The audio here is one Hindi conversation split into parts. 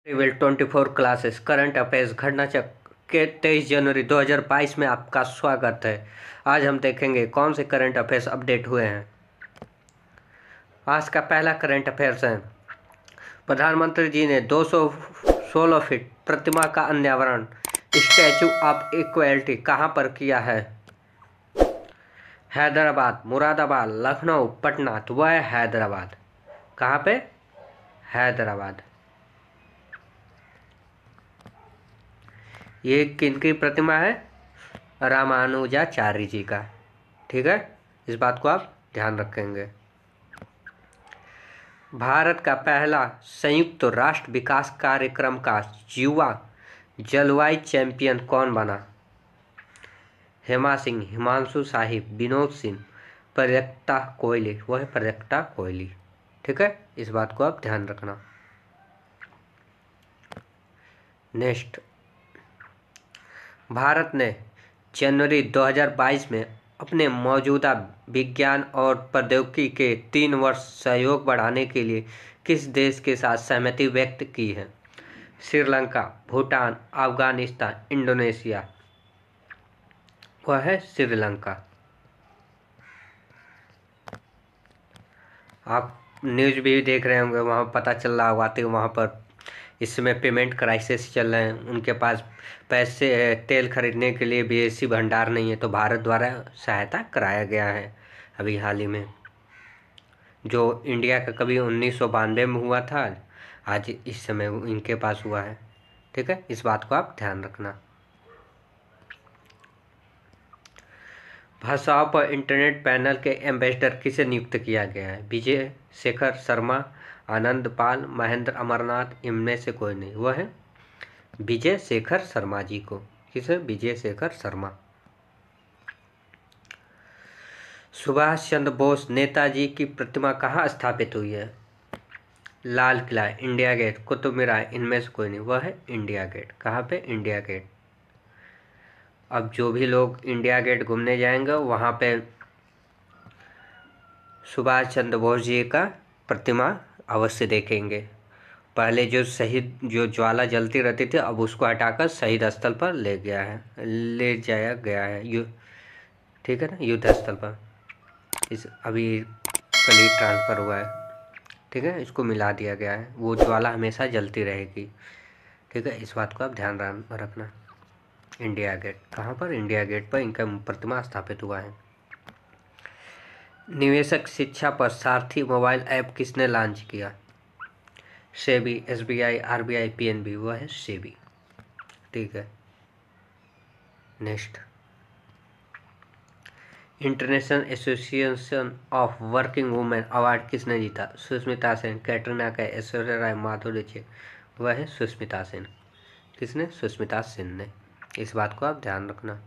लेवल 24 क्लासेस करंट अफेयर्स घटना चक्र के 23 जनवरी 2022 में आपका स्वागत है। आज हम देखेंगे कौन से करंट अफेयर्स अपडेट हुए हैं। आज का पहला करंट अफेयर्स है, प्रधानमंत्री जी ने 216 फीट प्रतिमा का अनावरण स्टैचू ऑफ इक्वलिटी कहाँ पर किया है? हैदराबाद, मुरादाबाद, लखनऊ, पटना। तो वह है हैदराबाद। कहाँ पे? हैदराबाद। ये किनकी प्रतिमा है? रामानुजाचार्य जी का। ठीक है, इस बात को आप ध्यान रखेंगे। भारत का पहला संयुक्त राष्ट्र विकास कार्यक्रम का युवा जलवायु चैंपियन कौन बना? हेमा सिंह, हिमांशु साहिब, विनोद सिंह, प्रजक्ता कोहली। वह है प्रजक्ता कोहली। ठीक है, इस बात को आप ध्यान रखना। नेक्स्ट, भारत ने जनवरी 2022 में अपने मौजूदा विज्ञान और प्रौद्योगिकी के 3 वर्ष सहयोग बढ़ाने के लिए किस देश के साथ सहमति व्यक्त की है? श्रीलंका, भूटान, अफगानिस्तान, इंडोनेशिया। वह है श्रीलंका। आप न्यूज़ भी देख रहे होंगे, वहाँ पता चल रहा होगा कि वहाँ पर इस समय पेमेंट क्राइसिस चल रहे हैं। उनके पास पैसे तेल खरीदने के लिए विदेशी भंडार नहीं है, तो भारत द्वारा सहायता कराया गया है अभी हाल ही में, जो इंडिया का कभी 1992 में हुआ था, आज इस समय इनके पास हुआ है। ठीक है, इस बात को आप ध्यान रखना। भाषाओं पर इंटरनेट पैनल के एम्बेसडर किसे नियुक्त किया गया है? विजय शेखर शर्मा, आनंद पाल, महेंद्र अमरनाथ। इनमें से कोई नहीं। वह है विजय शेखर शर्मा जी को। किसे? विजय शेखर शर्मा। सुभाष चंद्र बोस नेताजी की प्रतिमा कहाँ स्थापित हुई है? Lal Qila, India gate, Qutub Minar. इनमें से कोई नहीं। वह है इंडिया गेट। कहाँ पे? India Gate. अब जो भी लोग इंडिया गेट घूमने जाएंगे वहाँ पे सुभाष चंद्र बोस जी का प्रतिमा अवश्य देखेंगे। पहले जो शहीद जो ज्वाला जलती रहती थी, अब उसको हटाकर शहीद स्थल पर ले जाया गया है। ठीक है ना, युद्ध स्थल पर। इस अभी कल ही ट्रांसफ़र हुआ है। ठीक है, इसको मिला दिया गया है। वो ज्वाला हमेशा जलती रहेगी। ठीक है, इस बात को आप ध्यान रखना। इंडिया गेट कहाँ पर? इंडिया गेट पर इनका प्रतिमा स्थापित हुआ है। निवेशक शिक्षा पर सारथी मोबाइल ऐप किसने लॉन्च किया? SEBI, SBI, RBI, PNB. वह है सेबी। ठीक है, next, international association of working women award किसने जीता? सुष्मिता सेन, कैटरीना कैफ, ऐश्वर्या राय, माधुरी दीक्षित। वह है सुष्मिता सेन। किसने? सुष्मिता सेन ने। इस बात को आप ध्यान रखना।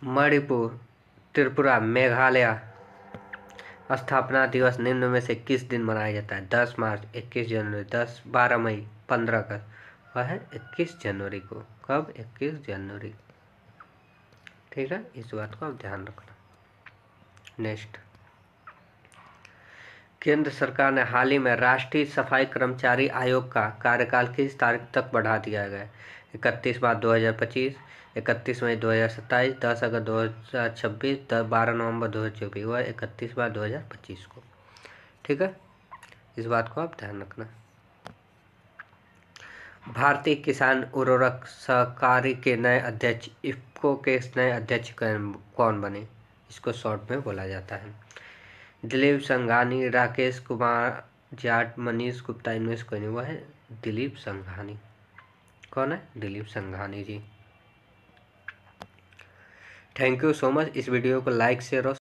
मणिपुर, त्रिपुरा, मेघालय स्थापना दिवस निम्न में से किस दिन मनाया जाता है? 10 मार्च, 21 जनवरी, 12 मई, 15 अगस्त। वह है 21 जनवरी को। कब? 21 जनवरी। ठीक है, इस बात को आप ध्यान रखना। नेक्स्ट, केंद्र सरकार ने हाल ही में राष्ट्रीय सफाई कर्मचारी आयोग का कार्यकाल किस तारीख तक बढ़ा दिया गया है? 31 मार्च 2025, 31 मई 2027, 10 अगस्त 2026, 12 नवंबर 2024। वह 31 मार्च 2025 को। ठीक है, इस बात को आप ध्यान रखना। भारतीय किसान उर्वरक सहकारी के नए अध्यक्ष, इफ्को के नए अध्यक्ष कौन बने? इसको शॉर्ट में बोला जाता है। दिलीप संघानी, राकेश कुमार जाट, मनीष गुप्ता। इनमें से कोई नहीं। वह है दिलीप संघानी। कौन है? Dilip Sanghani ji. Thank you so much. इस वीडियो को लाइक शेयर और